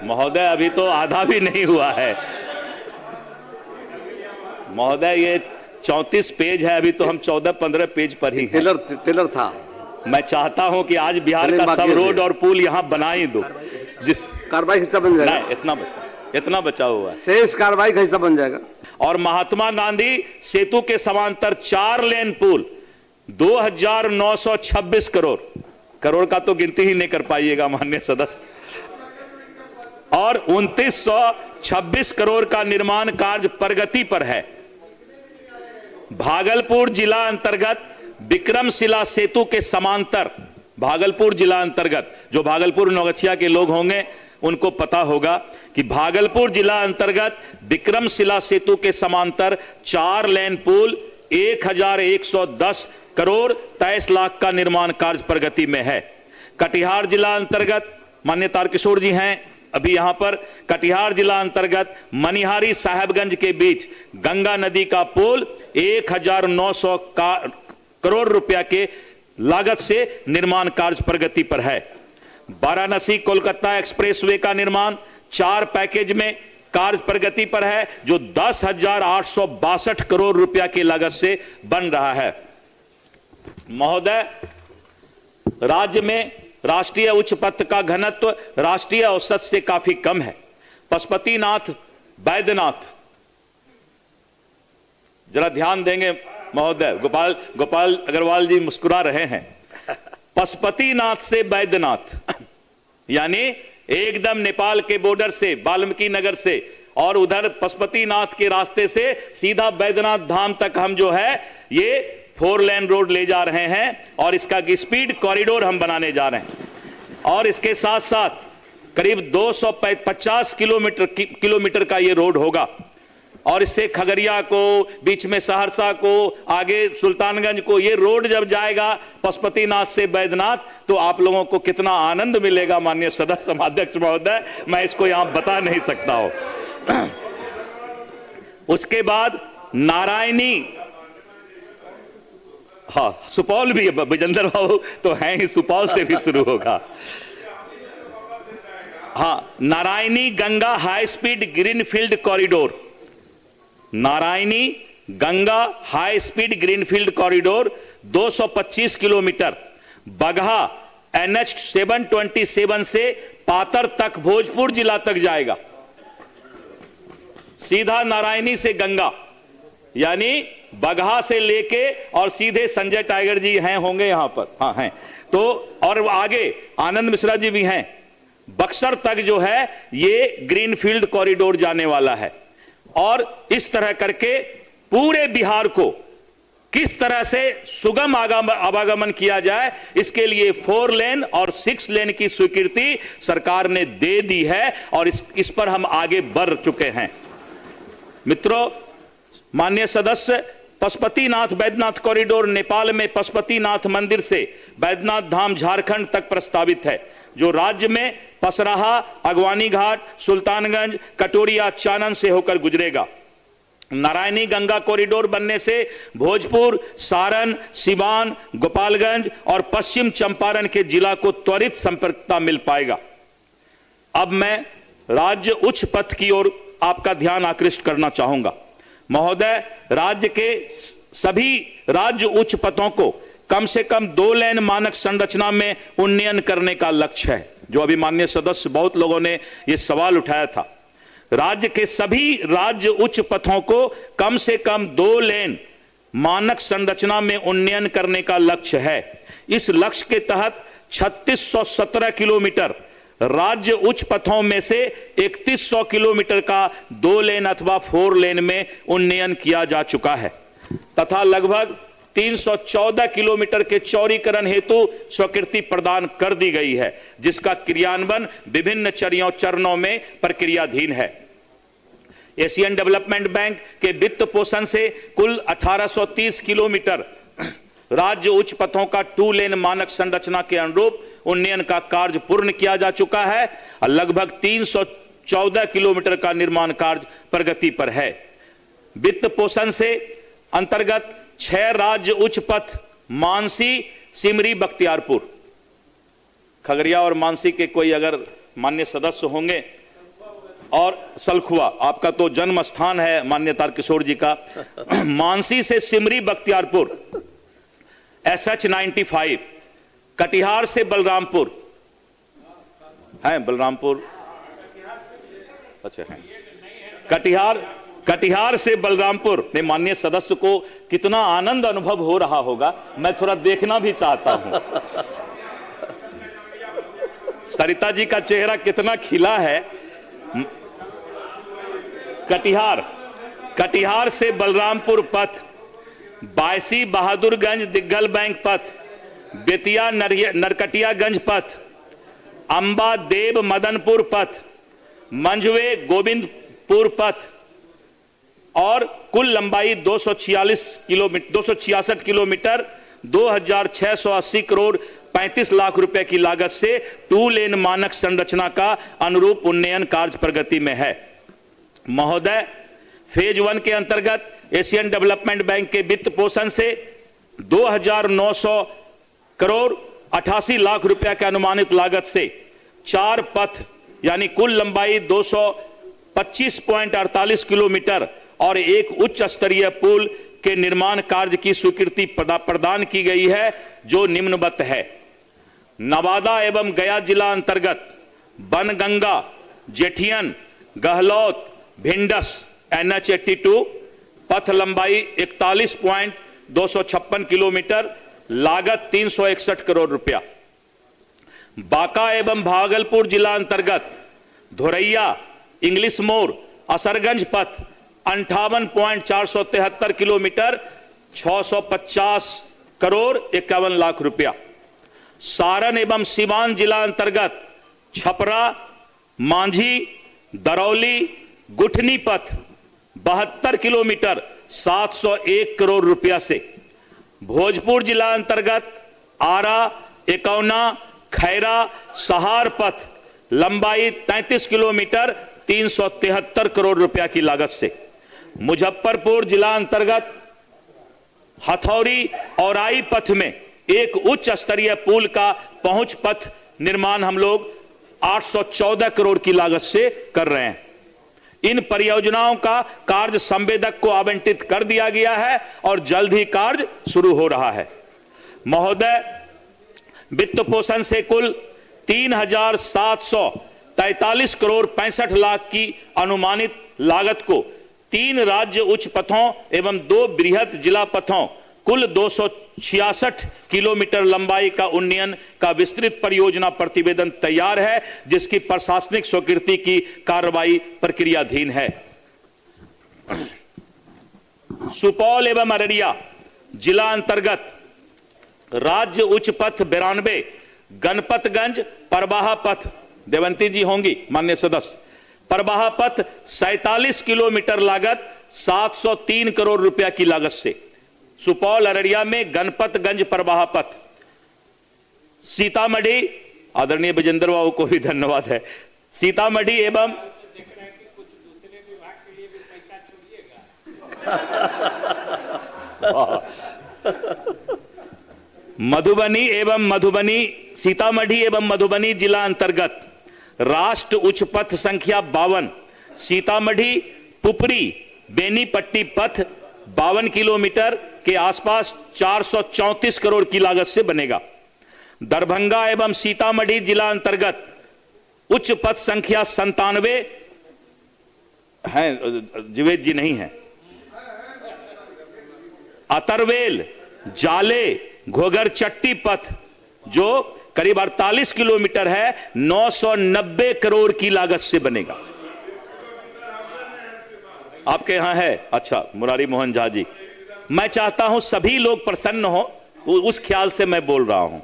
महोदय अभी तो आधा भी नहीं हुआ है महोदय, ये 34 पेज है, अभी तो हम 14-15 पेज पर ही हैं। टेलर था। मैं चाहता हूं कि आज बिहार का सब रोड और पुल यहां बना ही दो, जिस कार्रवाई का हिस्सा बन जाएगा। इतना बचा हुआ है, शेष कार्रवाई का हिस्सा बन जाएगा। और महात्मा गांधी सेतु के समांतर 4 लेन पुल 2926 करोड़ का तो गिनती ही नहीं कर पाइएगा माननीय सदस्य, और 2926 करोड़ का निर्माण कार्य प्रगति पर है। भागलपुर जिला अंतर्गत विक्रमशिला सेतु के समांतर, भागलपुर जिला अंतर्गत, जो भागलपुर नौगछिया के लोग होंगे उनको पता होगा कि भागलपुर जिला अंतर्गत विक्रमशिला सेतु के समांतर 4 लेन पुल 1110 करोड़ 23 लाख का निर्माण कार्य प्रगति में है। कटिहार जिला अंतर्गत, माननीय तारकिशोर जी हैं अभी यहां पर, कटिहार जिला अंतर्गत मनिहारी साहेबगंज के बीच गंगा नदी का पुल 1900 करोड़ रुपया के लागत से निर्माण कार्य प्रगति पर है। वाराणसी कोलकाता एक्सप्रेसवे का निर्माण 4 पैकेज में कार्य प्रगति पर है, जो 10,862 करोड़ रुपया की लागत से बन रहा है। महोदय, राज्य में राष्ट्रीय उच्च पथ का घनत्व राष्ट्रीय औसत से काफी कम है। पशुपतिनाथ बैद्यनाथ, जरा ध्यान देंगे महोदय, गोपाल अग्रवाल जी मुस्कुरा रहे हैं। पशुपतिनाथ से बैद्यनाथ, यानी एकदम नेपाल के बॉर्डर से, वाल्मीकि नगर से, और उधर पशुपतिनाथ के रास्ते से सीधा बैद्यनाथ धाम तक हम जो है ये 4 लेन रोड ले जा रहे हैं, और इसका स्पीड कॉरिडोर हम बनाने जा रहे हैं। और इसके साथ साथ करीब 250 किलोमीटर का ये रोड होगा, और इससे खगड़िया को, बीच में सहरसा को, आगे सुल्तानगंज को, ये रोड जब जाएगा पशुपतिनाथ से बैद्यनाथ, तो आप लोगों को कितना आनंद मिलेगा माननीय सदस्य समाध्यक्ष महोदय, मैं इसको यहां बता नहीं सकता हूं। उसके बाद नारायणी, हाँ सुपौल भी, विजेंद्र बाबू तो हैं ही, सुपौल से भी शुरू होगा। हाँ, Narayani Ganga high speed greenfield corridor, Narayani Ganga high speed greenfield corridor 225 kilometre Bagaha NH 727 से पातर तक भोजपुर जिला तक जाएगा। सीधा नारायणी से गंगा, यानी बगहा से लेके और सीधे संजय टाइगर जी हैं, होंगे यहां पर, हाँ हैं तो, और आगे आनंद मिश्रा जी भी हैं, बक्सर तक जो है ये ग्रीनफील्ड कॉरिडोर जाने वाला है। और इस तरह करके पूरे बिहार को किस तरह से सुगम आवागमन किया जाए, इसके लिए 4 लेन और 6 लेन की स्वीकृति सरकार ने दे दी है, और इस पर हम आगे बढ़ चुके हैं। मित्रों, माननीय सदस्य, पशुपतिनाथ बैद्यनाथ कॉरिडोर नेपाल में पशुपतिनाथ मंदिर से बैद्यनाथ धाम झारखंड तक प्रस्तावित है, जो राज्य में पसराहा, अगवानी घाट, सुल्तानगंज, कटोरिया, चानन से होकर गुजरेगा। नारायणी गंगा कॉरिडोर बनने से भोजपुर, सारण, सिवान, गोपालगंज और पश्चिम चंपारण के जिला को त्वरित संपर्कता मिल पाएगा। अब मैं राज्य उच्च पथ की ओर आपका ध्यान आकृष्ट करना चाहूंगा। महोदय, राज्य के सभी राज्य उच्च पथों को कम से कम 2 लेन मानक संरचना में उन्नयन करने का लक्ष्य है, जो अभी माननीय सदस्य बहुत लोगों ने यह सवाल उठाया था। राज्य के सभी राज्य उच्च पथों को कम से कम 2 लेन मानक संरचना में उन्नयन करने का लक्ष्य है। इस लक्ष्य के तहत 3617 किलोमीटर राज्य उच्च पथों में से 3100 किलोमीटर का 2 लेन अथवा 4 लेन में उन्नयन किया जा चुका है, तथा लगभग 314 किलोमीटर के चौड़ीकरण हेतु स्वीकृति प्रदान कर दी गई है, जिसका क्रियान्वयन विभिन्न चरणों में प्रक्रियाधीन है। एशियन डेवलपमेंट बैंक के वित्त पोषण से कुल 1830 किलोमीटर राज्य उच्च पथों का 2 लेन मानक संरचना के अनुरूप उन्नयन का कार्य पूर्ण किया जा चुका है, और लगभग 314 किलोमीटर का निर्माण कार्य प्रगति पर है। वित्त पोषण से अंतर्गत 6 राज्य उच्च पथ मानसी, सिमरी, बख्तियारपुर, खगड़िया और मानसी के कोई अगर मान्य सदस्य होंगे और सलखुआ आपका तो जन्म स्थान है माननीय तारकिशोर जी का। मानसी से सिमरी बख्तियारपुर SH-95, कटिहार से बलरामपुर है, बलरामपुर अच्छा है, कटिहार से बलरामपुर में माननीय सदस्य को कितना आनंद अनुभव हो रहा होगा, मैं थोड़ा देखना भी चाहता हूं। सरिता जी का चेहरा कितना खिला है। कटिहार से बलरामपुर पथ, बायसी बहादुरगंज दिग्गल बैंक पथ, बेतिया नरकटियागंज पथ, अंबा देव मदनपुर पथ, मंझवे गोविंदपुर पथ और कुल लंबाई 266 किलोमीटर 2680 करोड़ 35 लाख रुपए की लागत से 2 लेन मानक संरचना का अनुरूप उन्नयन कार्य प्रगति में है। महोदय, फेज 1 के अंतर्गत एशियन डेवलपमेंट बैंक के वित्त पोषण से 2900 करोड़ 88 लाख रुपए के अनुमानित लागत से 4 पथ यानी कुल लंबाई 225.48 किलोमीटर और एक उच्च स्तरीय पुल के निर्माण कार्य की स्वीकृति प्रदान की गई है, जो निम्नवत है। नवादा एवं गया जिला अंतर्गत बनगंगा, जेठियन, गहलौत, भिंडस NH-82 पथ लंबाई 41.256 किलोमीटर, लागत 361 करोड़ रुपया। बांका एवं भागलपुर जिला अंतर्गत धोरैया, इंग्लिश मोड़, असरगंज पथ 58.473 किलोमीटर 650 करोड़ 51 लाख रुपया। सारण एवं सीवान जिला अंतर्गत छपरा, मांझी, दरौली, गुठनी पथ 72 किलोमीटर 701 करोड़ रुपया से। भोजपुर जिला अंतर्गत आरा, एकौना, खैरा, सहार पथ लंबाई 33 किलोमीटर 373 करोड़ रुपया की लागत से। मुजफ्फरपुर जिला अंतर्गत हथौड़ी औराई पथ में एक उच्च स्तरीय पुल का पहुंच पथ निर्माण हम लोग 814 करोड़ की लागत से कर रहे हैं। इन परियोजनाओं का कार्य संवेदक को आवंटित कर दिया गया है और जल्द ही कार्य शुरू हो रहा है। महोदय, वित्त पोषण से कुल 3743 करोड़ 65 लाख की अनुमानित लागत को 3 राज्य उच्च पथों एवं 2 बृहद जिला पथों कुल 266 किलोमीटर लंबाई का उन्नयन का विस्तृत परियोजना प्रतिवेदन तैयार है, जिसकी प्रशासनिक स्वीकृति की कार्रवाई प्रक्रियाधीन है। सुपौल एवं अररिया जिला अंतर्गत राज्य उच्च पथ 92, गणपतगंज परवाहा पथ, देवंती जी होंगी माननीय सदस्य, परवाहा पथ 47 किलोमीटर लागत 703 करोड़ रुपया की लागत से। सुपौल अररिया में गणपतगंज परवाहा पथ। सीतामढ़ी, आदरणीय विजेंद्र बाबू को भी धन्यवाद है, सीतामढ़ी एवं सीतामढ़ी एवं मधुबनी जिला अंतर्गत राष्ट्र उच्च पथ संख्या 52 सीतामढ़ी पुपरी बेनीपट्टी पथ 52 किलोमीटर के आसपास 434 करोड़ की लागत से बनेगा। दरभंगा एवं सीतामढ़ी जिला अंतर्गत उच्च पथ संख्या 97 है, जीवेद जी नहीं है, अतरवेल, जाले, घोघरचट्टी पथ जो करीब 48 किलोमीटर है 990 करोड़ की लागत से बनेगा। आपके यहां है? अच्छा, मुरारी मोहन झा जी, मैं चाहता हूं सभी लोग प्रसन्न हो, उस ख्याल से मैं बोल रहा हूं।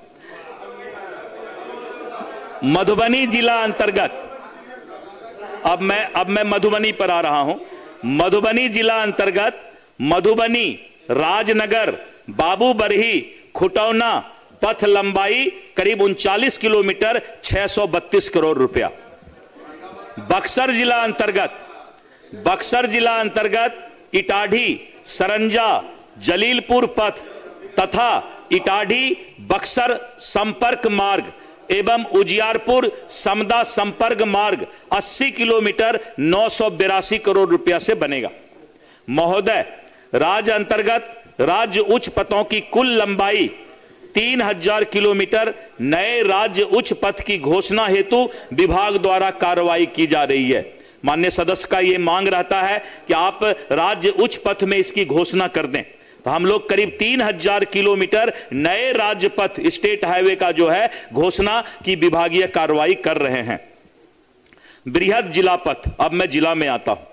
मधुबनी जिला अंतर्गत, अब मैं मधुबनी पर आ रहा हूं। मधुबनी जिला अंतर्गत मधुबनी, राजनगर, बाबूबरही, खुटौना पथ लंबाई करीब 39 किलोमीटर 632 करोड़ रुपया। बक्सर जिला अंतर्गत इटाढ़ी, सरंजा, जलीलपुर पथ तथा इटाढ़ी बक्सर संपर्क मार्ग एवं उजियारपुर समदा संपर्क मार्ग 80 किलोमीटर 982 करोड़ रुपया से बनेगा। महोदय, राज्य अंतर्गत राज्य उच्च पथों की कुल लंबाई 3000 किलोमीटर नए राज्य उच्च पथ की घोषणा हेतु विभाग द्वारा कार्रवाई की जा रही है। माननीय सदस्य का यह मांग रहता है कि आप राज्य उच्च पथ में इसकी घोषणा कर दें, तो हम लोग करीब 3000 किलोमीटर नए राज्य पथ स्टेट हाईवे का जो है घोषणा की विभागीय कार्रवाई कर रहे हैं। बृहद जिला पथ, अब मैं जिला में आता हूं।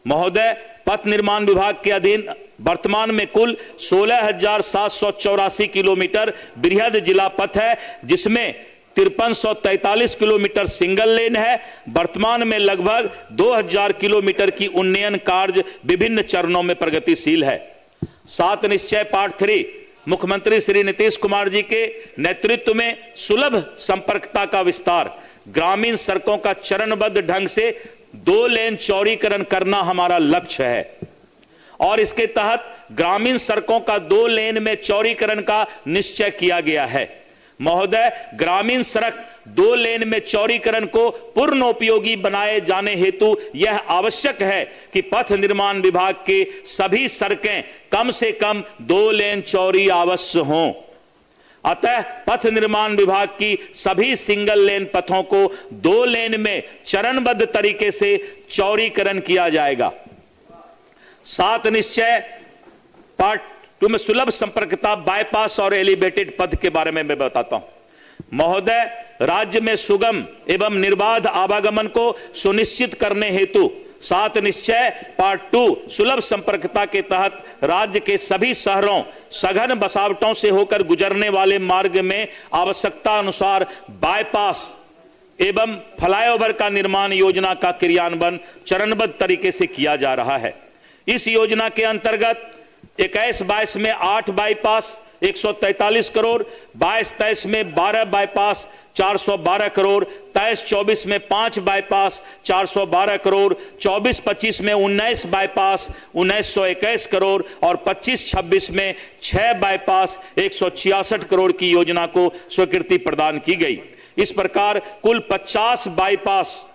महोदय, पथ निर्माण विभाग के अधीन वर्तमान में कुल 16,784 किलोमीटर बृहद जिला पथ है, जिसमें 5343 किलोमीटर सिंगल लेन है। वर्तमान में लगभग 2000 किलोमीटर की उन्नयन कार्य विभिन्न चरणों में प्रगतिशील है। 7 निश्चय पार्ट 3 मुख्यमंत्री श्री नीतीश कुमार जी के नेतृत्व में सुलभ संपर्कता का विस्तार, ग्रामीण सड़कों का चरणबद्ध ढंग से 2 लेन चौड़ीकरण करना हमारा लक्ष्य है और इसके तहत ग्रामीण सड़कों का 2 लेन में चौड़ीकरण का निश्चय किया गया है। महोदय, ग्रामीण सड़क 2 लेन में चौड़ीकरण को पूर्ण उपयोगी बनाए जाने हेतु यह आवश्यक है कि पथ निर्माण विभाग के सभी सड़कें कम से कम 2 लेन चौड़ी अवश्य हों। अतः पथ निर्माण विभाग की सभी सिंगल लेन पथों को 2 लेन में चरणबद्ध तरीके से चौड़ीकरण किया जाएगा। 7 निश्चय पार्ट 2 में सुलभ संपर्कता, बाईपास और एलिवेटेड पथ के बारे में मैं बताता हूं। महोदय, राज्य में सुगम एवं निर्बाध आवागमन को सुनिश्चित करने हेतु 7 निश्चय पार्ट 2 सुलभ संपर्कता के तहत राज्य के सभी शहरों सघन बसावटों से होकर गुजरने वाले मार्ग में आवश्यकता अनुसार बाईपास एवं फ्लाईओवर का निर्माण योजना का क्रियान्वयन चरणबद्ध तरीके से किया जा रहा है। इस योजना के अंतर्गत 21-22 में 8 बाईपास 143 करोड़, 22-23 में 12 बाईपास 412 करोड़, 23-24 में 5 बाईपास 412 करोड़, 24-25 में 19 बाईपास 1921 करोड़ और 25-26 में 6 बाईपास 166 करोड़ की योजना को स्वीकृति प्रदान की गई। इस प्रकार कुल 50 बाईपास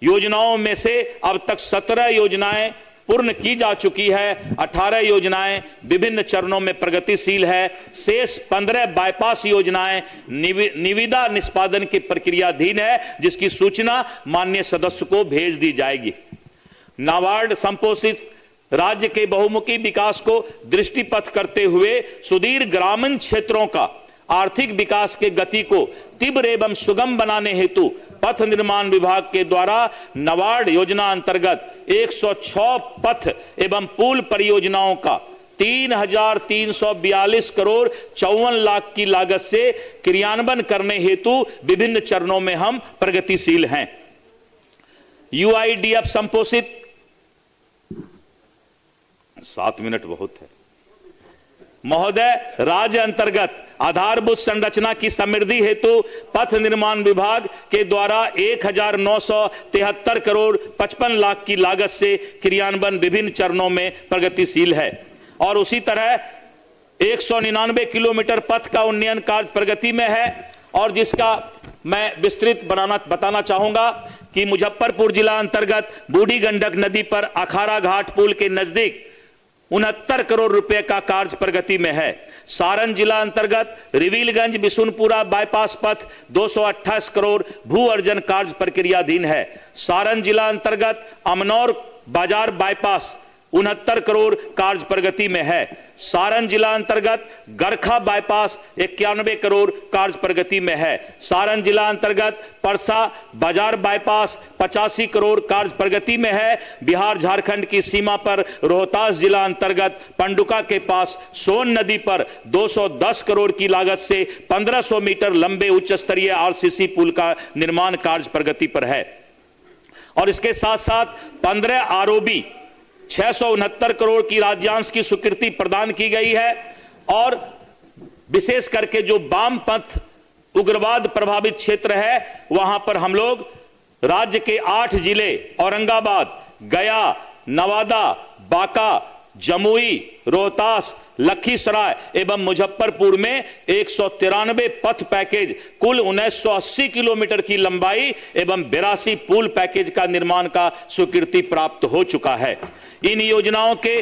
योजनाओं में से अब तक 17 योजनाएं पूर्ण की जा चुकी है, 18 योजनाएं विभिन्न चरणों में प्रगतिशील है, शेष 15 बाईपास योजनाएं निविदा निष्पादन की प्रक्रियाधीन है, जिसकी सूचना माननीय सदस्य को भेज दी जाएगी। नाबार्ड संपोषित राज्य के बहुमुखी विकास को दृष्टिपथ करते हुए सुदूर ग्रामीण क्षेत्रों का आर्थिक विकास के गति को तीव्र एवं सुगम बनाने हेतु पथ निर्माण विभाग के द्वारा नाबार्ड योजना अंतर्गत 106 पथ एवं पुल परियोजनाओं का 3,342 करोड़ 54 लाख की लागत से क्रियान्वयन करने हेतु विभिन्न चरणों में हम प्रगतिशील हैं। यूआईडीएफ संपोषित 7 मिनट बहुत है। महोदय, राज्य अंतर्गत आधारभूत संरचना की समृद्धि हेतु पथ निर्माण विभाग के द्वारा 1,973 करोड़ 55 लाख की लागत से क्रियान्वयन विभिन्न चरणों में प्रगतिशील है और उसी तरह 199 किलोमीटर पथ का उन्नयन कार्य प्रगति में है और जिसका मैं विस्तृत बताना चाहूंगा कि मुजफ्फरपुर जिला अंतर्गत बूढ़ी गंडक नदी पर अखाड़ा घाट पुल के नजदीक 69 करोड़ रुपए का कार्य प्रगति में है। सारण जिला अंतर्गत रिविलगंज बिशुनपुरा बाईपास पथ 228 करोड़ भू अर्जन कार्य प्रक्रियाधीन है। सारण जिला अंतर्गत अमनौर बाजार बाईपास 69 करोड़ कार्य प्रगति में है। सारण जिला अंतर्गत गरखा बाईपास 91 करोड़ कार्य प्रगति में है। सारण जिला अंतर्गत परसा बाजार बाईपास 85 करोड़ कार्य प्रगति में है। बिहार झारखंड की सीमा पर रोहतास जिला अंतर्गत पंडुका के पास सोन नदी पर 210 करोड़ की लागत से 1500 मीटर लंबे उच्च स्तरीय आरसीसी पुल का निर्माण कार्य प्रगति पर है और इसके साथ साथ 15 आरओबी 669 करोड़ की राज्यांश की स्वीकृति प्रदान की गई है और विशेष करके जो वामपंथ उग्रवाद प्रभावित क्षेत्र है वहां पर हम लोग राज्य के 8 जिले औरंगाबाद, गया, नवादा, बांका, जमुई, रोहतास, लखीसराय एवं मुजफ्फरपुर में 193 पथ पैकेज, कुल 1980 किलोमीटर की लंबाई एवं 82 पुल पैकेज का निर्माण का स्वीकृति प्राप्त हो चुका है। इन योजनाओं के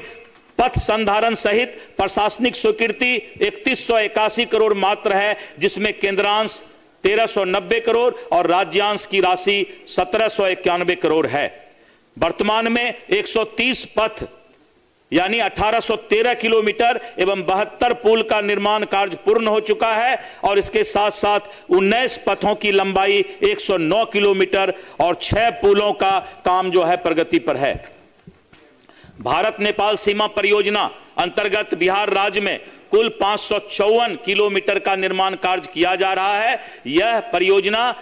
पथ संधारण सहित प्रशासनिक स्वीकृति 3181 करोड़ मात्र है, जिसमें केंद्रांश 1390 करोड़ और राज्यांश की राशि 1791 करोड़ है। वर्तमान में 130 पथ यानी 1813 किलोमीटर एवं 72 पुल का निर्माण कार्य पूर्ण हो चुका है और इसके साथ साथ 19 पथों की लंबाई 109 किलोमीटर और 6 पुलों का काम जो है प्रगति पर है। भारत नेपाल सीमा परियोजना अंतर्गत बिहार राज्य में कुल 554 किलोमीटर का निर्माण कार्य किया जा रहा है। यह परियोजना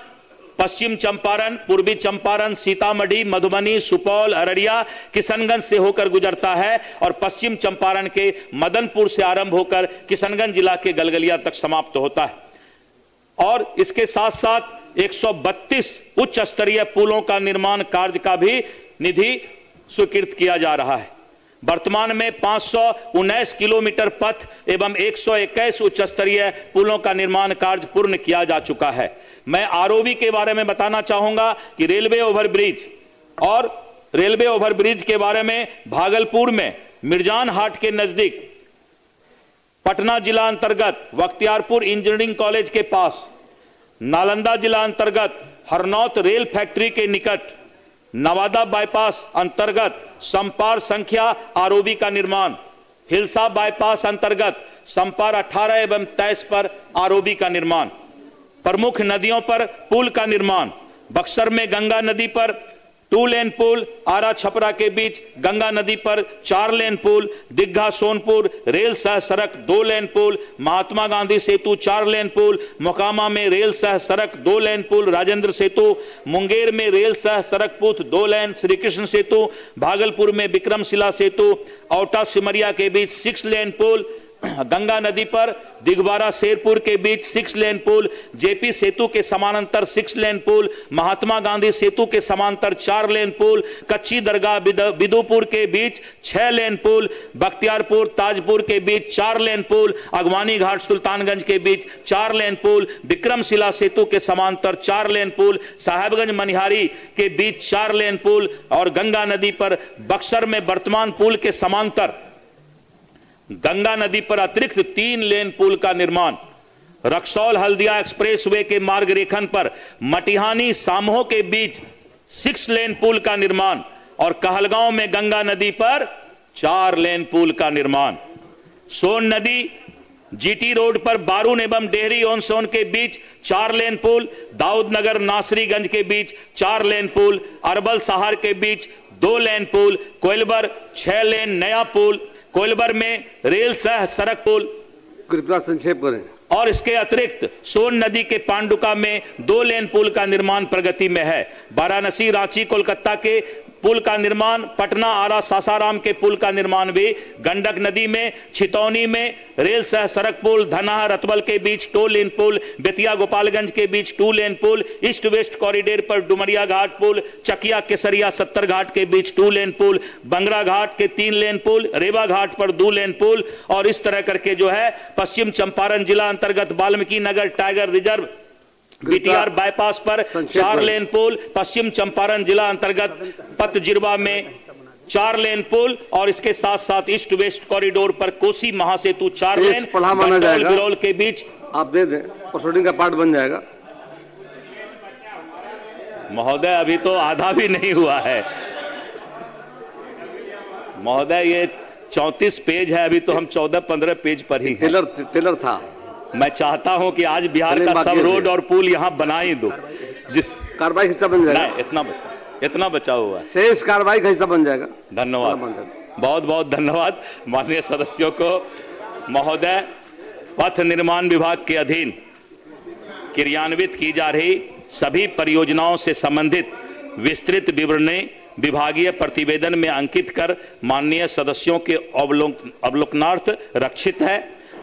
पश्चिम चंपारण, पूर्वी चंपारण, सीतामढ़ी, मधुबनी, सुपौल, अररिया, किशनगंज से होकर गुजरता है और पश्चिम चंपारण के मदनपुर से आरंभ होकर किशनगंज जिला के गलगलिया तक समाप्त होता है। और इसके साथ साथ 132 उच्च स्तरीय पुलों का निर्माण कार्य का भी निधि स्वीकृत किया जा रहा है। वर्तमान में 519 किलोमीटर पथ एवं 121 उच्च स्तरीय पुलों का निर्माण कार्य पूर्ण किया जा चुका है। मैं आरओबी के बारे में बताना चाहूंगा कि रेलवे ओवरब्रिज और रेलवे ओवरब्रिज के बारे में भागलपुर में मिर्जान हाट के नजदीक, पटना जिला अंतर्गत बख्तियारपुर इंजीनियरिंग कॉलेज के पास, नालंदा जिला अंतर्गत हरनौत रेल फैक्ट्री के निकट, नवादा बाईपास अंतर्गत संपार संख्या आरओबी का निर्माण, हिलसा बाईपास अंतर्गत संपार 18 एवं 23 पर आरओबी का निर्माण, प्रमुख नदियों पर पुल का निर्माण, बक्सर में गंगा नदी पर 2 लेन पुल, आरा छपरा के बीच गंगा नदी पर 4 लेन पुल, दिग्घा सोनपुर रेल सह सड़क 2 लेन पुल, महात्मा गांधी सेतु 4 लेन पुल, मोकामा में रेल सह सड़क 2 लेन पुल, राजेंद्र सेतु, मुंगेर में रेल सह सड़क पुल 2 लेन, श्री कृष्ण सेतु, भागलपुर में विक्रमशिला सेतु, औटा सिमरिया के बीच 6 लेन पुल, गंगा नदी पर दिगवारा शेरपुर के बीच 6 लेन पुल, जेपी सेतु के समानांतर 6 लेन पुल, महात्मा गांधी सेतु के समांतर 4 लेन पुल, कच्ची दरगाह बिदुपुर के बीच 6 लेन पुल, बख्तियारपुर ताजपुर के बीच 4 लेन पुल, अगवानी घाट सुल्तानगंज के बीच 4 लेन पुल, विक्रमशिला सेतु के समांतर 4 लेन पुल, साहेबगंज मनिहारी के बीच 4 लेन पुल और गंगा नदी पर बक्सर में वर्तमान पुल के समांतर गंगा नदी पर अतिरिक्त 3 लेन पुल का निर्माण, रक्सौल हल्दिया एक्सप्रेसवे के मार्ग रेखन पर मटिहानी सामहो के बीच 6 लेन पुल का निर्माण और कहलगांव में गंगा नदी पर 4 लेन पुल का निर्माण, सोन नदी जीटी रोड पर बारून एवं डेहरी ऑन सोन के बीच 4 लेन पुल, दाऊद नगर नासरीगंज के बीच 4 लेन पुल, अरबल सहार के बीच 2 लेन पुल, कोइलबर 6 लेन नया पुल, कोइलबर में रेल सह सड़क पुल। कृपया संक्षेप करें। और इसके अतिरिक्त सोन नदी के पांडुका में 2 लेन पुल का निर्माण प्रगति में है। वाराणसी रांची कोलकाता के पुल का निर्माण, पटना आरा सासाराम के पुल का निर्माण भी, गंडक नदी में छितौनी में रेल सह सड़क पुल, धनाहा रतबल के बीच 2 लेन पुल, बेतिया गोपालगंज के बीच 2 लेन पुल, ईस्ट वेस्ट कॉरिडोर पर डुमरिया घाट पुल, चकिया केसरिया 70 घाट के बीच 2 लेन पुल, बंगरा घाट के 3 लेन पुल, रेवा घाट पर 2 लेन पुल और इस तरह करके जो है पश्चिम चंपारण जिला अंतर्गत Valmiki Nagar tiger reserve BTR bypass पर 4 लेन पुल, पश्चिम चंपारण जिला अंतर्गत पतजिरवा में 4 लेन पुल और इसके साथ साथ ईस्ट वेस्ट कॉरिडोर पर कोसी महासेतु 4 लेन, बिरौल के बीच। आप दे दें, प्रोसीडिंग का पार्ट बन जाएगा। महोदय अभी तो आधा भी नहीं हुआ है महोदय, ये 34 पेज है, अभी तो हम 14-15 पेज पर ही हैं। टेलर था। मैं चाहता हूं कि आज बिहार का सब रोड और पुल यहां बना ही दो, जिस कार्रवाई हिस्सा बन जाएगा। नहीं, इतना बचा हुआ है, शेष कार्रवाई का हिस्सा बन जाएगा। धन्यवाद, बहुत बहुत धन्यवाद माननीय सदस्यों को। महोदय, पथ निर्माण विभाग के अधीन क्रियान्वित की जा रही सभी परियोजनाओं से संबंधित विस्तृत विवरणी विभागीय प्रतिवेदन में अंकित कर माननीय सदस्यों के अवलोकनार्थ रक्षित है।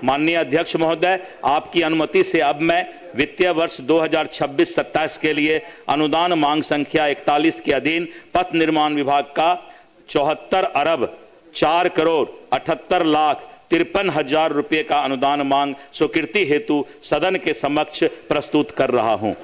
माननीय अध्यक्ष महोदय, आपकी अनुमति से अब मैं वित्तीय वर्ष 2026-27 के लिए अनुदान मांग संख्या 41 के अधीन पथ निर्माण विभाग का 74 अरब 4,78,53,53,000 रुपए का अनुदान मांग स्वीकृति हेतु सदन के समक्ष प्रस्तुत कर रहा हूं।